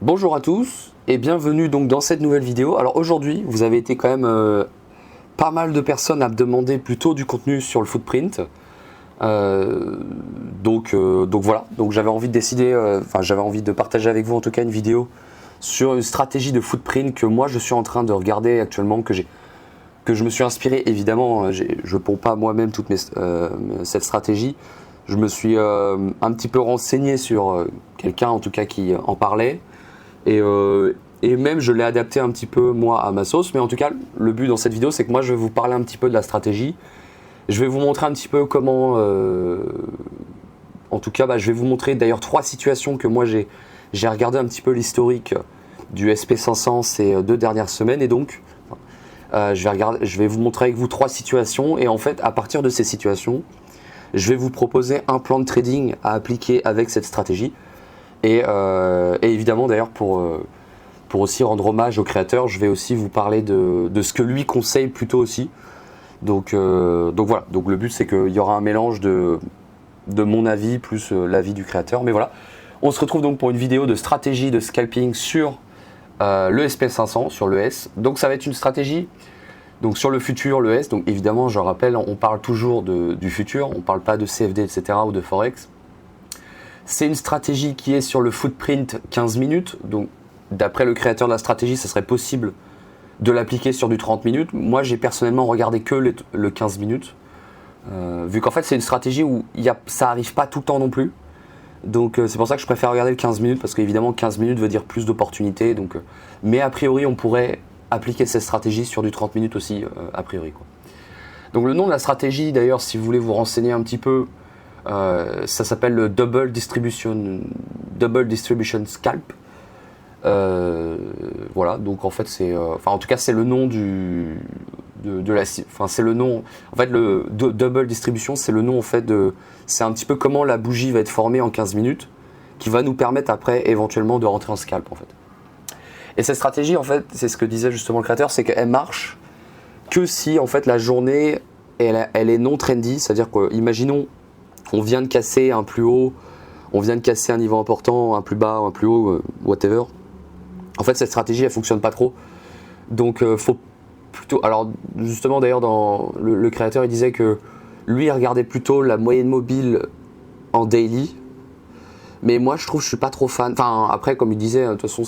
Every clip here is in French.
Bonjour à tous et bienvenue donc dans cette nouvelle vidéo. Alors aujourd'hui, vous avez été quand même pas mal de personnes à me demander plutôt du contenu sur le footprint. Donc voilà, donc j'avais envie de décider, j'avais envie de partager avec vous en tout cas une vidéo sur une stratégie de footprint que moi je suis en train de regarder actuellement, que je me suis inspiré évidemment. Je ne ponds pas moi-même toute cette stratégie. Je me suis un petit peu renseigné sur quelqu'un en tout cas qui en parlait. Et même je l'ai adapté un petit peu moi à ma sauce, mais en tout cas le but dans cette vidéo c'est que moi je vais vous parler un petit peu de la stratégie. Je vais vous montrer un petit peu comment, en tout cas je vais vous montrer d'ailleurs 3 situations que moi j'ai regardé un petit peu l'historique du SP500 ces 2 dernières semaines, et donc je vais vous montrer avec vous 3 situations, et en fait à partir de ces situations je vais vous proposer un plan de trading à appliquer avec cette stratégie. Et évidemment d'ailleurs pour aussi rendre hommage au créateur, je vais aussi vous parler de ce que lui conseille plutôt aussi. Donc voilà, donc le but c'est qu'il y aura un mélange de mon avis plus l'avis du créateur. Mais voilà, on se retrouve donc pour une vidéo de stratégie de scalping sur le SP500, sur le S. Donc ça va être une stratégie donc sur le futur, le S. Donc évidemment, je rappelle, on parle toujours du futur, on ne parle pas de CFD, etc. ou de Forex. C'est une stratégie qui est sur le footprint 15 minutes. Donc, d'après le créateur de la stratégie, ça serait possible de l'appliquer sur du 30 minutes. Moi, j'ai personnellement regardé que le 15 minutes. Vu qu'en fait, c'est une stratégie où ça n'arrive pas tout le temps non plus. Donc, c'est pour ça que je préfère regarder le 15 minutes. Parce qu'évidemment, 15 minutes veut dire plus d'opportunités. Mais a priori, on pourrait appliquer cette stratégie sur du 30 minutes aussi, a priori, quoi. Donc, le nom de la stratégie, d'ailleurs, si vous voulez vous renseigner un petit peu, ça s'appelle le Double Distribution Scalp. Voilà, donc en fait c'est, en tout cas c'est le nom c'est le nom. En fait le Double Distribution, c'est le nom en fait c'est un petit peu comment la bougie va être formée en 15 minutes, qui va nous permettre après éventuellement de rentrer en scalp en fait. Et cette stratégie en fait, c'est ce que disait justement le créateur, c'est qu'elle marche que si en fait la journée elle est non trendy, c'est-à-dire que imaginons on vient de casser un plus haut, on vient de casser un niveau important, un plus bas, un plus haut, whatever. En fait, cette stratégie, elle fonctionne pas trop. Donc, faut plutôt. Alors, justement, d'ailleurs, dans le créateur, il disait que lui, il regardait plutôt la moyenne mobile en daily. Mais moi, je trouve que je suis pas trop fan. Enfin, après, comme il disait, de toute façon,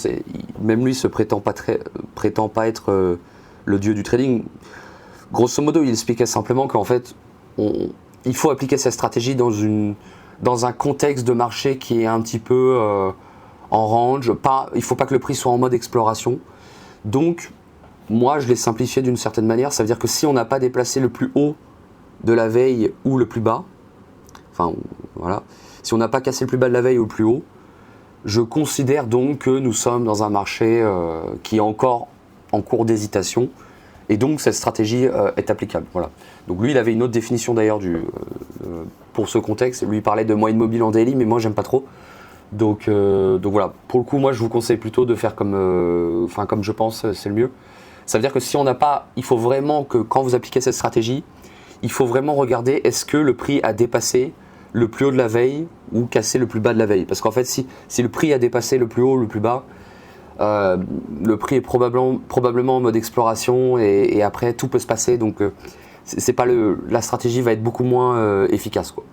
même lui se prétend pas être le dieu du trading. Grosso modo, il expliquait simplement qu'en fait, il faut appliquer cette stratégie dans un contexte de marché qui est un petit peu en range. Il ne faut pas que le prix soit en mode exploration. Donc, moi, je l'ai simplifié d'une certaine manière. Ça veut dire que si on n'a pas déplacé le plus haut de la veille ou le plus bas, voilà, si on n'a pas cassé le plus bas de la veille ou le plus haut, je considère donc que nous sommes dans un marché qui est encore en cours d'hésitation. Et donc cette stratégie est applicable. Voilà. Donc lui, il avait une autre définition d'ailleurs pour ce contexte. Lui, il parlait de moyenne mobile en daily, mais moi, j'aime pas trop. Donc voilà. Pour le coup, moi, je vous conseille plutôt de faire comme je pense, c'est le mieux. Ça veut dire que si on n'a pas, il faut vraiment que quand vous appliquez cette stratégie, il faut vraiment regarder est-ce que le prix a dépassé le plus haut de la veille ou cassé le plus bas de la veille. Parce qu'en fait, si le prix a dépassé le plus haut ou le plus bas, le prix est probablement en mode exploration, et après tout peut se passer, donc c'est pas la stratégie va être beaucoup moins efficace, quoi.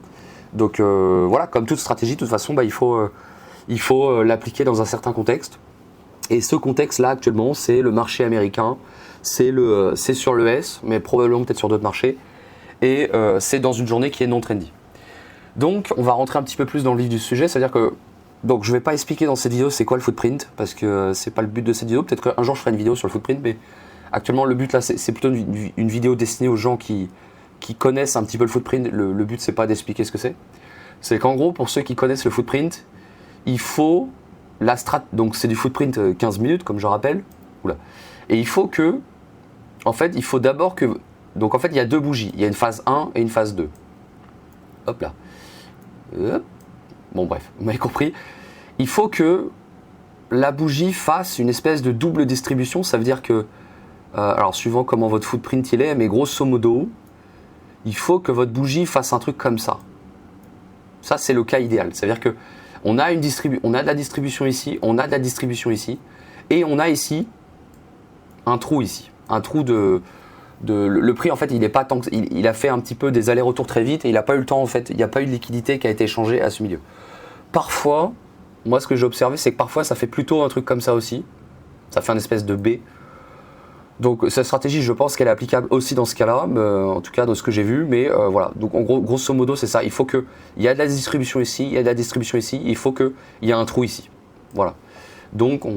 Donc voilà, comme toute stratégie, de toute façon, il faut l'appliquer dans un certain contexte, et ce contexte là actuellement c'est le marché américain, c'est sur le S, mais probablement peut-être sur d'autres marchés, et c'est dans une journée qui est non trendy. Donc on va rentrer un petit peu plus dans le vif du sujet, c'est-à-dire que donc je ne vais pas expliquer dans cette vidéo c'est quoi le footprint, parce que c'est pas le but de cette vidéo. Peut-être qu'un jour je ferai une vidéo sur le footprint, mais actuellement le but là c'est plutôt une vidéo destinée aux gens qui connaissent un petit peu le footprint. Le but c'est pas d'expliquer ce que c'est. C'est qu'en gros, pour ceux qui connaissent le footprint, il faut donc c'est du footprint 15 minutes comme je rappelle. Oula. Et il faut d'abord que, donc en fait il y a 2 bougies, il y a une phase 1 et une phase 2. Hop là. Hop. Bon bref, vous m'avez compris. Il faut que la bougie fasse une espèce de double distribution. Ça veut dire que, alors suivant comment votre footprint il est, mais grosso modo, il faut que votre bougie fasse un truc comme ça. Ça c'est le cas idéal. Ça veut dire que on a de la distribution ici, on a de la distribution ici, et on a ici un trou ici, un trou le prix en fait il est pas tant il a fait un petit peu des allers-retours très vite et il n'a pas eu le temps en fait, il n'y a pas eu de liquidité qui a été échangée à ce milieu. Parfois, moi ce que j'ai observé c'est que parfois ça fait plutôt un truc comme ça aussi, ça fait une espèce de B. Donc cette stratégie je pense qu'elle est applicable aussi dans ce cas-là, en tout cas dans ce que j'ai vu, mais voilà, donc en gros, grosso modo c'est ça, il faut qu'il y a de la distribution ici, il y a de la distribution ici, il faut qu'il y ait un trou ici, voilà. Donc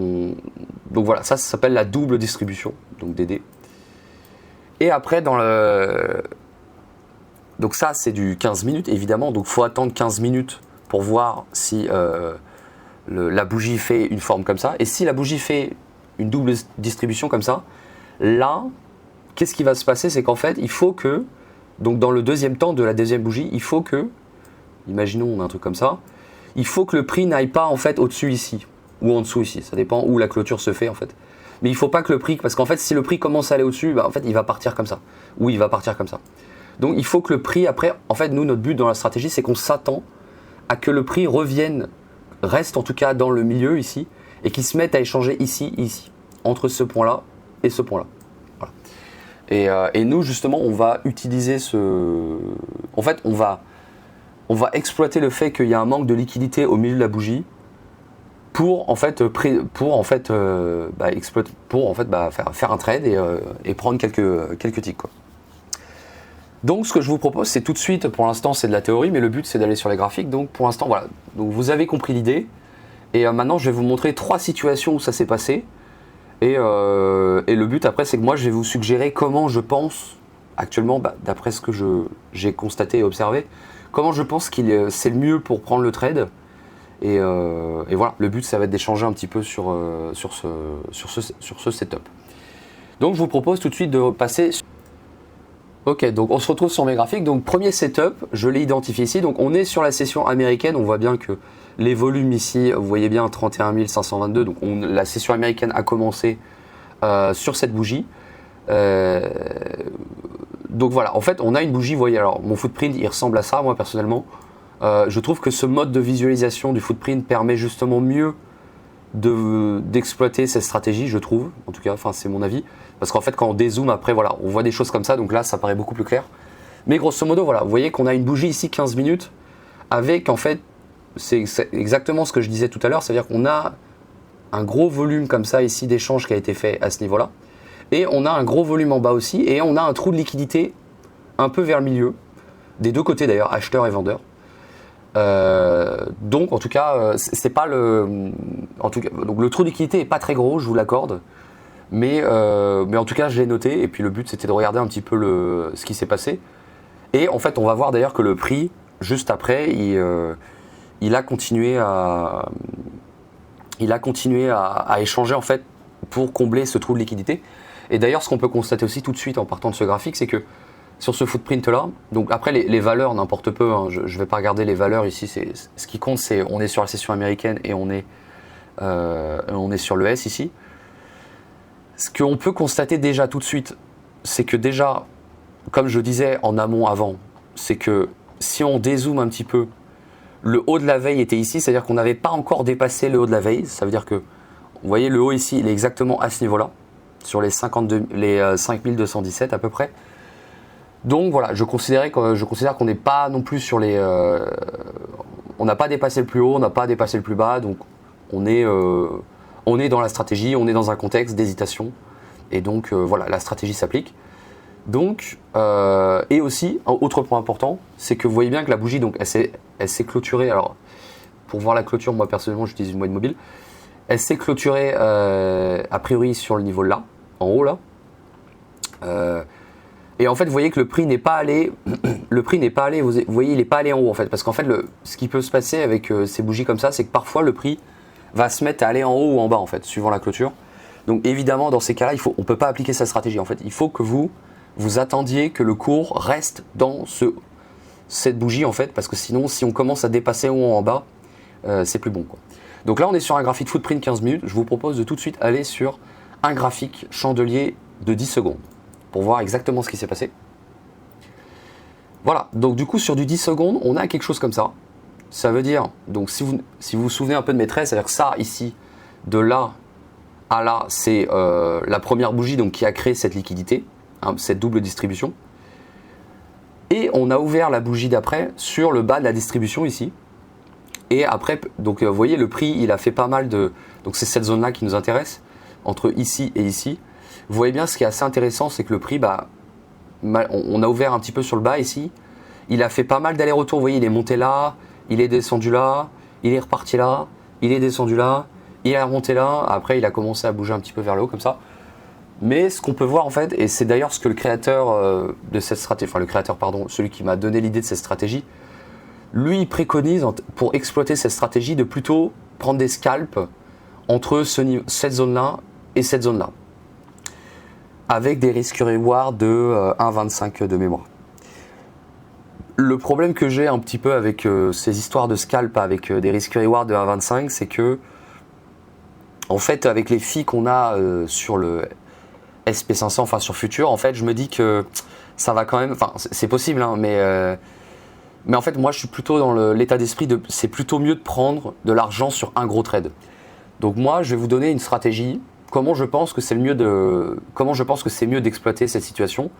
voilà, ça s'appelle la double distribution, donc DD. Et après donc ça c'est du 15 minutes évidemment, donc il faut attendre 15 minutes pour voir si la bougie fait une forme comme ça. Et si la bougie fait une double distribution comme ça, là, qu'est-ce qui va se passer? C'est qu'en fait, il faut que, donc dans le deuxième temps de la deuxième bougie, il faut que, imaginons on a un truc comme ça, il faut que le prix n'aille pas en fait au-dessus ici, ou en dessous ici, ça dépend où la clôture se fait en fait. Mais il ne faut pas que le prix, parce qu'en fait si le prix commence à aller au-dessus, en fait il va partir comme ça, ou il va partir comme ça. Donc il faut que le prix après, en fait nous notre but dans la stratégie c'est qu'on s'attend à que le prix reste en tout cas dans le milieu ici, et qu'il se mette à échanger ici, entre ce point-là et ce point-là. Voilà. Et nous justement on va utiliser en fait on va exploiter le fait qu'il y a un manque de liquidité au milieu de la bougie pour faire un trade et prendre quelques ticks, quoi. Donc ce que je vous propose c'est tout de suite, pour l'instant c'est de la théorie mais le but c'est d'aller sur les graphiques, donc pour l'instant voilà, donc vous avez compris l'idée et maintenant je vais vous montrer 3 situations où ça s'est passé et le but après c'est que moi je vais vous suggérer comment je pense actuellement, d'après ce que j'ai constaté et observé, comment je pense c'est le mieux pour prendre le trade. Et voilà, le but ça va être d'échanger un petit peu sur ce setup. Donc je vous propose tout de suite de passer. Ok, donc on se retrouve sur mes graphiques. Donc premier setup, je l'ai identifié ici. Donc on est sur la session américaine. On voit bien que les volumes ici, vous voyez bien 31 522. Donc la session américaine a commencé sur cette bougie. Donc voilà, en fait on a une bougie, vous voyez, alors mon footprint il ressemble à ça moi personnellement. Je trouve que ce mode de visualisation du footprint permet justement mieux d'exploiter cette stratégie, je trouve, en tout cas, enfin c'est mon avis, parce qu'en fait quand on dézoome après, voilà, on voit des choses comme ça, donc là ça paraît beaucoup plus clair. Mais grosso modo, voilà, vous voyez qu'on a une bougie ici 15 minutes, avec en fait, c'est exactement ce que je disais tout à l'heure, c'est-à-dire qu'on a un gros volume comme ça ici d'échange qui a été fait à ce niveau-là, et on a un gros volume en bas aussi, et on a un trou de liquidité un peu vers le milieu, des deux côtés d'ailleurs, acheteur et vendeur. Donc en tout cas c'est pas donc le trou de liquidité est pas très gros, je vous l'accorde, mais en tout cas je l'ai noté et puis le but c'était de regarder un petit peu ce qui s'est passé et en fait on va voir d'ailleurs que le prix juste après il a continué à échanger en fait pour combler ce trou de liquidité. Et d'ailleurs ce qu'on peut constater aussi tout de suite en partant de ce graphique, c'est que sur ce footprint là, donc après les valeurs n'importe peu, hein, je ne vais pas regarder les valeurs ici, ce qui compte c'est on est sur la session américaine et on est sur le S ici. Ce qu'on peut constater déjà tout de suite, c'est que déjà, comme je disais en amont avant, c'est que si on dézoome un petit peu, le haut de la veille était ici, c'est-à-dire qu'on n'avait pas encore dépassé le haut de la veille, ça veut dire que, vous voyez le haut ici, il est exactement à ce niveau-là, sur les 5217 à peu près. Donc voilà, je considère qu'on n'est pas non plus sur les... on n'a pas dépassé le plus haut, on n'a pas dépassé le plus bas, donc on est dans la stratégie, on est dans un contexte d'hésitation, et donc voilà, la stratégie s'applique. Donc, et aussi, un autre point important, c'est que vous voyez bien que la bougie, donc, elle s'est clôturée, alors pour voir la clôture, moi personnellement j'utilise une moyenne mobile, elle s'est clôturée a priori sur le niveau là, en haut là. Et en fait, vous voyez que le prix n'est pas allé, vous voyez, il n'est pas allé en haut en fait, parce qu'en fait, ce qui peut se passer avec ces bougies comme ça, c'est que parfois le prix va se mettre à aller en haut ou en bas en fait, suivant la clôture. Donc évidemment, dans ces cas-là, on ne peut pas appliquer sa stratégie en fait. Il faut que vous attendiez que le cours reste dans cette bougie en fait, parce que sinon, si on commence à dépasser en haut ou en bas, c'est plus bon, quoi. Donc là, on est sur un graphique footprint 15 minutes. Je vous propose de tout de suite aller sur un graphique chandelier de 10 secondes. Pour voir exactement ce qui s'est passé. Voilà, donc du coup sur du 10 secondes, on a quelque chose comme ça. Ça veut dire, donc si vous vous souvenez un peu de mes traits, c'est-à-dire que ça, ici, de là à là, c'est la première bougie donc, qui a créé cette liquidité, hein, cette double distribution. Et on a ouvert la bougie d'après sur le bas de la distribution ici. Et après, donc vous voyez, le prix, il a fait pas mal de... Donc c'est cette zone-là qui nous intéresse, entre ici et ici. Vous voyez bien, ce qui est assez intéressant, c'est que le prix, on a ouvert un petit peu sur le bas ici. Il a fait pas mal d'allers-retours. Vous voyez, il est monté là, il est descendu là, il est reparti là, il est descendu là, il est remonté là. Après, il a commencé à bouger un petit peu vers le haut comme ça. Mais ce qu'on peut voir en fait, et c'est d'ailleurs ce que le créateur de cette stratégie, enfin le créateur, pardon, celui qui m'a donné l'idée de cette stratégie, lui, il préconise pour exploiter cette stratégie de plutôt prendre des scalps entre cette zone-là et cette zone-là, avec des risques reward de 1,25 de mémoire. Le problème que j'ai un petit peu avec ces histoires de scalp avec des risques reward de 1,25, c'est que, en fait, avec les filles qu'on a sur le SP500, enfin sur Futur, en fait, je me dis que ça va quand même, enfin, c'est possible, hein, mais en fait, moi, je suis plutôt dans l'état d'esprit de, c'est plutôt mieux de prendre de l'argent sur un gros trade. Donc moi, je vais vous donner une stratégie, comment je pense que c'est mieux d'exploiter cette situation.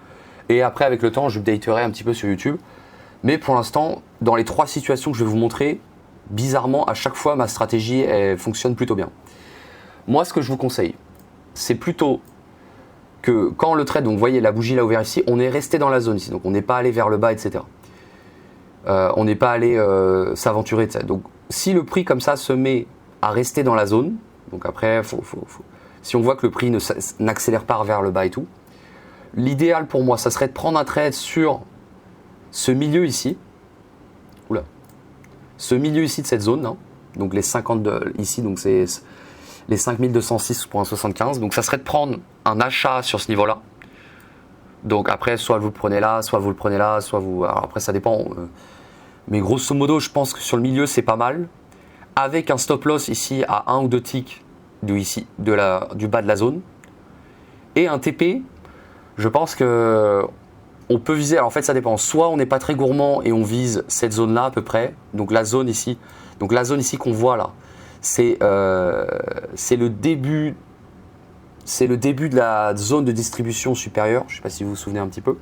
Et après, avec le temps, je updaterai un petit peu sur YouTube. Mais pour l'instant, dans les 3 situations que je vais vous montrer, bizarrement, à chaque fois, ma stratégie, elle fonctionne plutôt bien. Moi, ce que je vous conseille, c'est plutôt que quand le trade, donc vous voyez la bougie là ouverte ici, on est resté dans la zone ici. Donc on n'est pas allé vers le bas, etc. On n'est pas allé s'aventurer, etc. Donc si le prix comme ça se met à rester dans la zone, donc après, si on voit que le prix n'accélère pas vers le bas et tout, l'idéal pour moi, ça serait de prendre un trade sur ce milieu ici, ce milieu ici de cette zone, hein, donc les 50 ici, donc c'est les 5206.75, donc ça serait de prendre un achat sur ce niveau-là. Donc après, soit vous le prenez là, soit vous le prenez là, soit vous... Alors après, ça dépend. Mais grosso modo, je pense que sur le milieu, c'est pas mal. Avec un stop loss ici à 1 ou 2 ticks du bas de la zone. Et un TP, je pense que on peut viser... Alors en fait, ça dépend. Soit on n'est pas très gourmand et on vise cette zone-là à peu près. Donc la zone ici. Donc la zone ici qu'on voit là, c'est le début... C'est le début de la zone de distribution supérieure. Je ne sais pas si vous vous souvenez un petit peu.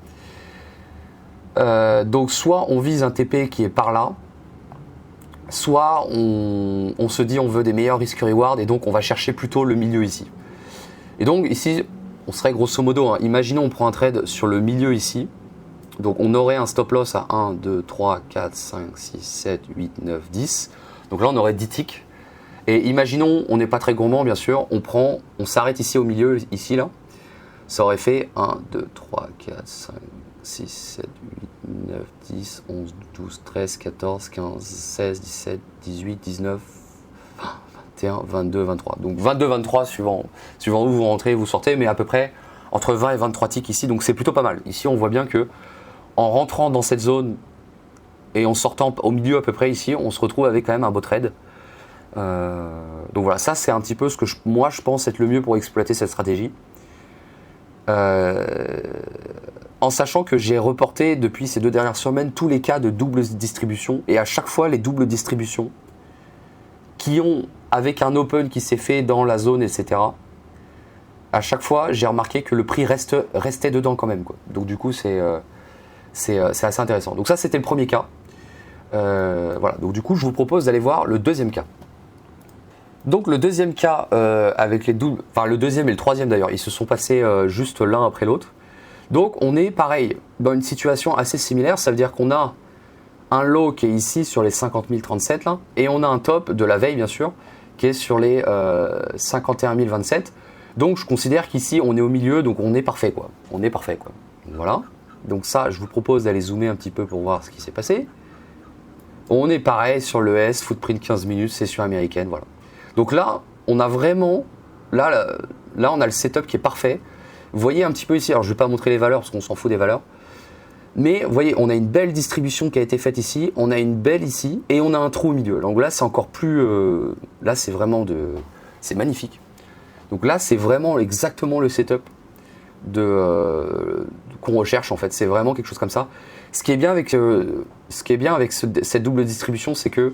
Donc soit on vise un TP qui est par là, soit on se dit on veut des meilleurs risques reward et donc on va chercher plutôt le milieu ici. Et donc ici, on serait grosso modo, hein, imaginons on prend un trade sur le milieu ici. Donc on aurait un stop loss à 1, 2, 3, 4, 5, 6, 7, 8, 9, 10. Donc là on aurait 10 ticks. Et imaginons, on n'est pas très gourmand bien sûr, on s'arrête ici au milieu, ici là. Ça aurait fait 1, 2, 3, 4, 5, 6, 7, 8, 9, 10, 11, 12, 13, 14, 15, 16, 17, 18, 19, 20, 21, 22, 23. Donc 22, 23 suivant où vous rentrez et vous sortez, mais à peu près entre 20 et 23 ticks ici, donc c'est plutôt pas mal. Ici on voit bien que en rentrant dans cette zone et en sortant au milieu à peu près ici, on se retrouve avec quand même un beau trade. Donc voilà, ça c'est un petit peu ce que moi je pense être le mieux pour exploiter cette stratégie. En sachant que j'ai reporté depuis ces 2 dernières semaines tous les cas de double distribution et à chaque fois les doubles distributions qui ont, avec un open qui s'est fait dans la zone, etc. À chaque fois, j'ai remarqué que le prix restait dedans quand même, quoi. Donc du coup, c'est assez intéressant. Donc ça, c'était le premier cas. Voilà. Donc du coup, je vous propose d'aller voir le deuxième cas. Donc le deuxième cas avec les doubles, enfin le deuxième et le troisième d'ailleurs, ils se sont passés juste l'un après l'autre. Donc on est pareil dans une situation assez similaire, ça veut dire qu'on a un low qui est ici sur les 50 037 là, et on a un top de la veille bien sûr qui est sur les 51 027. Donc je considère qu'ici on est au milieu, donc on est parfait quoi. On est parfait quoi. Voilà. Donc ça, je vous propose d'aller zoomer un petit peu pour voir ce qui s'est passé. On est pareil sur le S, footprint 15 minutes, session américaine, voilà. Donc là, on a vraiment, là on a le setup qui est parfait. Vous voyez un petit peu ici, alors je ne vais pas montrer les valeurs parce qu'on s'en fout des valeurs. Mais vous voyez, on a une belle distribution qui a été faite ici, on a une belle ici et on a un trou au milieu. Donc là, c'est encore plus, là c'est vraiment c'est magnifique. Donc là, c'est vraiment exactement le setup qu'on recherche en fait. C'est vraiment quelque chose comme ça. Ce qui est bien avec cette double distribution, c'est que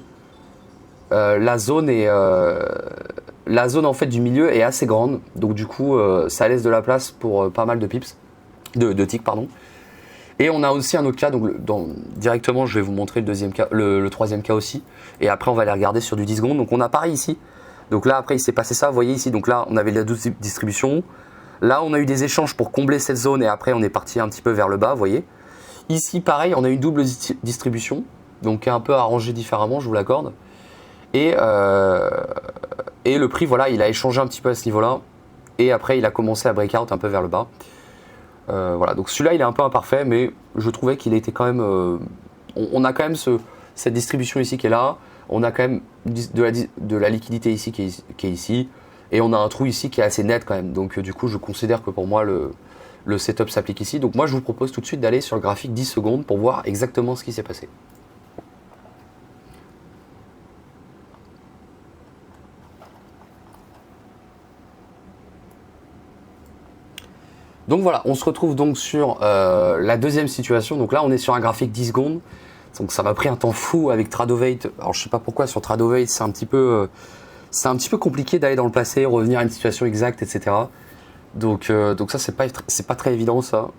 la zone en fait du milieu est assez grande, donc du coup ça laisse de la place pour pas mal de pips, de ticks pardon. Et on a aussi un autre cas, donc directement je vais vous montrer le deuxième cas, le troisième cas aussi, et après on va les regarder sur du 10 secondes. Donc on a pareil ici, donc là après il s'est passé ça, vous voyez ici, donc là on avait la double distribution, là on a eu des échanges pour combler cette zone et après on est parti un petit peu vers le bas, vous voyez. Ici pareil on a une double distribution, donc un peu arrangé différemment, je vous l'accorde. Et le prix, voilà, il a échangé un petit peu à ce niveau-là. Et après, il a commencé à break out un peu vers le bas. Voilà, donc celui-là, il est un peu imparfait, mais je trouvais qu'il était quand même... on a quand même cette distribution ici qui est là. On a quand même de la liquidité ici qui est ici. Et on a un trou ici qui est assez net quand même. Donc du coup, je considère que pour moi, le setup s'applique ici. Donc moi, je vous propose tout de suite d'aller sur le graphique 10 secondes pour voir exactement ce qui s'est passé. Donc voilà, on se retrouve donc sur la deuxième situation. Donc là, on est sur un graphique 10 secondes. Donc ça m'a pris un temps fou avec Tradovate. Alors je sais pas pourquoi sur Tradovate, c'est un petit peu compliqué d'aller dans le passé, revenir à une situation exacte, etc. Donc ça, c'est pas très évident ça.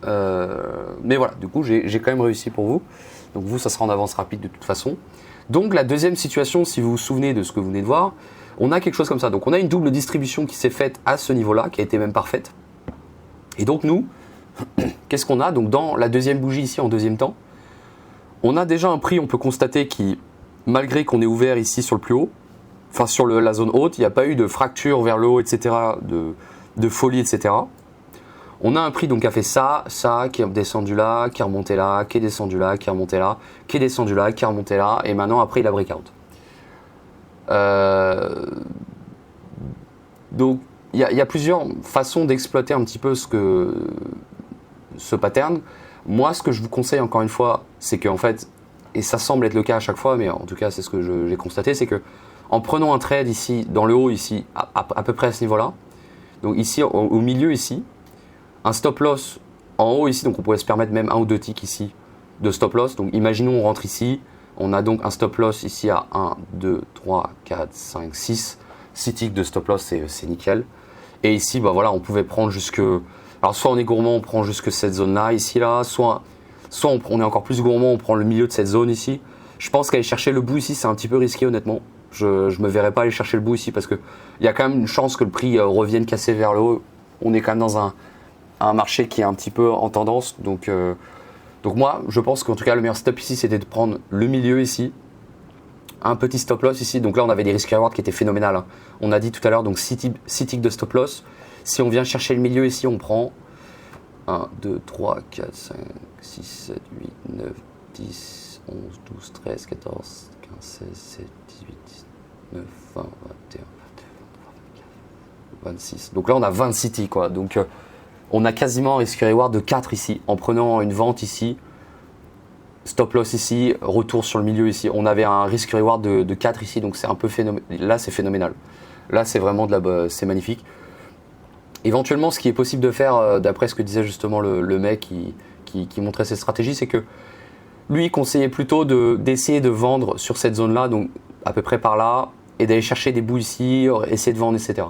Mais voilà, du coup, j'ai quand même réussi pour vous. Donc vous, ça sera en avance rapide de toute façon. Donc la deuxième situation, si vous vous souvenez de ce que vous venez de voir, on a quelque chose comme ça. Donc on a une double distribution qui s'est faite à ce niveau-là, qui a été même parfaite. Et donc nous, qu'est-ce qu'on a? Donc dans la deuxième bougie ici en deuxième temps, on a déjà un prix, on peut constater qui, malgré qu'on est ouvert ici sur le plus haut, enfin sur la zone haute, il n'y a pas eu de fracture vers le haut, etc., de folie, etc. On a un prix donc qui a fait ça, qui est descendu là, qui est remonté là, qui est descendu là, qui est remonté là, qui est descendu là, qui est remonté là, et maintenant après il a breakout. Donc il y a plusieurs façons d'exploiter un petit peu ce pattern. Moi, ce que je vous conseille encore une fois, c'est qu'en fait, et ça semble être le cas à chaque fois, mais en tout cas c'est ce que j'ai constaté, c'est que en prenant un trade ici, dans le haut ici, à peu près à ce niveau-là, donc ici au milieu ici, un stop loss en haut ici, donc on pourrait se permettre même un ou deux ticks ici de stop loss. Donc imaginons on rentre ici, on a donc un stop loss ici à 1, 2, 3, 4, 5, 6, 6 ticks de stop loss, c'est nickel. Et ici, bah voilà, on pouvait prendre jusque... Alors soit on est gourmand, on prend jusque cette zone-là, ici, là, soit on est encore plus gourmand, on prend le milieu de cette zone ici. Je pense qu'aller chercher le bout ici, c'est un petit peu risqué honnêtement. Je me verrais pas aller chercher le bout ici parce qu'il y a quand même une chance que le prix revienne casser vers le haut. On est quand même dans un marché qui est un petit peu en tendance. Donc moi, je pense qu'en tout cas, le meilleur stop ici, c'était de prendre le milieu ici. Un petit stop loss ici, donc là on avait des risques reward qui étaient phénoménales. On a dit tout à l'heure, donc 6 ticks de stop loss. Si on vient chercher le milieu ici, on prend 1, 2, 3, 4, 5, 6, 7, 8, 9, 10, 11, 12, 13, 14, 15, 16, 17, 18, 19, 20, 21, 22, 23, 24, 26. Donc là on a 26 ticks quoi. Donc on a quasiment un risque reward de 4 ici, en prenant une vente ici. Stop loss ici, retour sur le milieu ici. On avait un risque reward de 4 ici, donc c'est un peu phénoménal. Là, c'est phénoménal. Là, c'est vraiment c'est magnifique. Éventuellement, ce qui est possible de faire, d'après ce que disait justement le mec qui montrait cette stratégie, c'est que lui, il conseillait plutôt d'essayer de vendre sur cette zone-là, donc à peu près par là, et d'aller chercher des bouts ici, essayer de vendre, etc.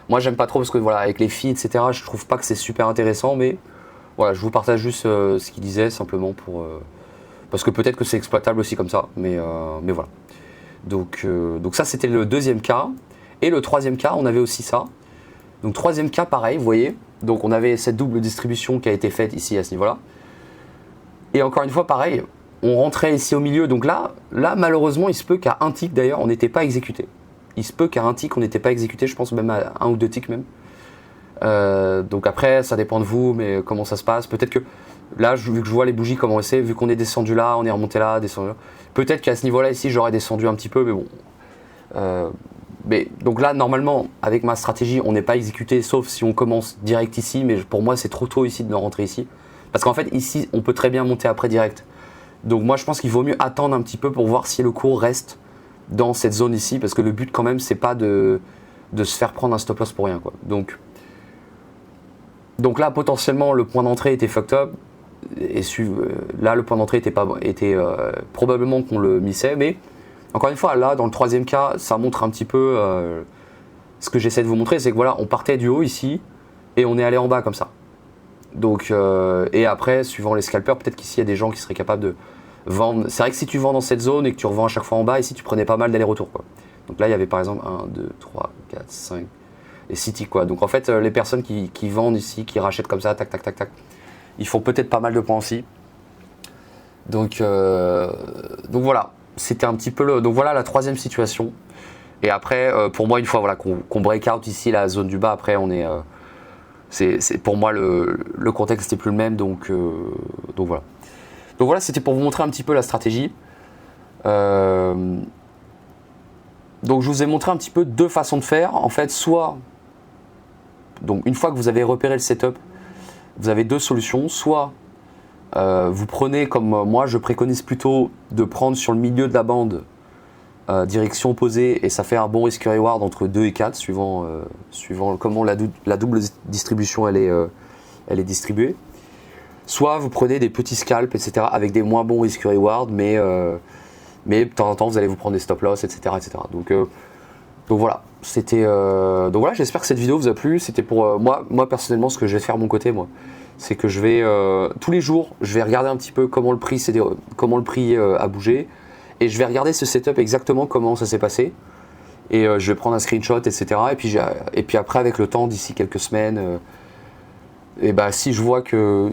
Moi, j'aime pas trop parce que voilà, avec les filles, etc., je trouve pas que c'est super intéressant, mais voilà, je vous partage juste ce qu'il disait simplement pour. Parce que peut-être que c'est exploitable aussi comme ça, mais voilà. Donc ça, c'était le deuxième cas. Et le troisième cas, on avait aussi ça. Donc troisième cas, pareil, vous voyez. Donc on avait cette double distribution qui a été faite ici à ce niveau-là. Et encore une fois, pareil, on rentrait ici au milieu. Donc là malheureusement, il se peut qu'à un tick, d'ailleurs, on n'était pas exécuté. Il se peut qu'à un tick, on n'était pas exécuté, je pense même à un ou deux ticks même. Donc après, ça dépend de vous, mais comment ça se passe. Peut-être que là, vu que je vois les bougies comment c'est, vu qu'on est descendu là, on est remonté là, descendu là. Peut-être qu'à ce niveau-là ici, j'aurais descendu un petit peu, mais bon. Donc là, normalement, avec ma stratégie, on n'est pas exécuté, sauf si on commence direct ici. Mais pour moi, c'est trop tôt ici de rentrer ici, parce qu'en fait, ici, on peut très bien monter après direct. Donc moi, je pense qu'il vaut mieux attendre un petit peu pour voir si le cours reste dans cette zone ici, parce que le but quand même, c'est pas de se faire prendre un stop loss pour rien, quoi. Donc Donc là, potentiellement, le point d'entrée était fucked up. Et là, le point d'entrée était probablement qu'on le missait. Mais encore une fois, là, dans le troisième cas, ça montre un petit peu ce que j'essaie de vous montrer. C'est que voilà, on partait du haut ici et on est allé en bas comme ça. Donc, et après, suivant les scalpers, peut-être qu'ici, il y a des gens qui seraient capables de vendre. C'est vrai que si tu vends dans cette zone et que tu revends à chaque fois en bas, ici, tu prenais pas mal d'aller-retour, quoi. Donc là, il y avait par exemple 1, 2, 3, 4, 5 et City, quoi. Donc en fait, les personnes qui vendent ici, qui rachètent comme ça, tac, tac, tac, tac, ils font peut-être pas mal de points aussi. Donc voilà, c'était un petit peu le. Donc voilà la troisième situation. Et après, pour moi, une fois voilà, qu'on break out ici la zone du bas, après on est. C'est pour moi le contexte n'est plus le même, donc voilà. Donc voilà, c'était pour vous montrer un petit peu la stratégie. Donc je vous ai montré un petit peu deux façons de faire. En fait, soit, donc une fois que vous avez repéré le setup, vous avez deux solutions. Soit vous prenez, comme moi je préconise plutôt, de prendre sur le milieu de la bande, direction opposée, et ça fait un bon risk reward entre 2 et 4, suivant comment la double distribution elle est distribuée. Soit vous prenez des petits scalps, etc., avec des moins bons risk reward, mais de temps en temps vous allez vous prendre des stop loss, etc. Donc voilà, donc voilà, j'espère que cette vidéo vous a plu. C'était pour moi personnellement, ce que je vais faire de mon côté, moi, c'est que je vais tous les jours, je vais regarder un petit peu comment le prix a bougé, et je vais regarder ce setup exactement comment ça s'est passé, et je vais prendre un screenshot, etc. Et puis après, avec le temps, d'ici quelques semaines, et bah si je vois que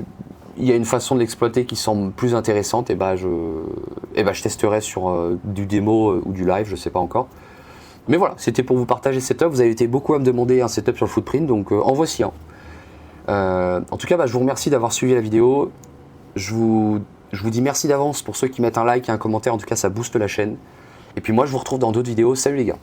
il y a une façon de l'exploiter qui semble plus intéressante, et bah je testerai sur du démo ou du live, je sais pas encore. Mais voilà, c'était pour vous partager ce setup. Vous avez été beaucoup à me demander un setup sur le footprint, donc en voici un. En tout cas, je vous remercie d'avoir suivi la vidéo. Je vous dis merci d'avance pour ceux qui mettent un like et un commentaire. En tout cas, ça booste la chaîne. Et puis moi, je vous retrouve dans d'autres vidéos. Salut les gars!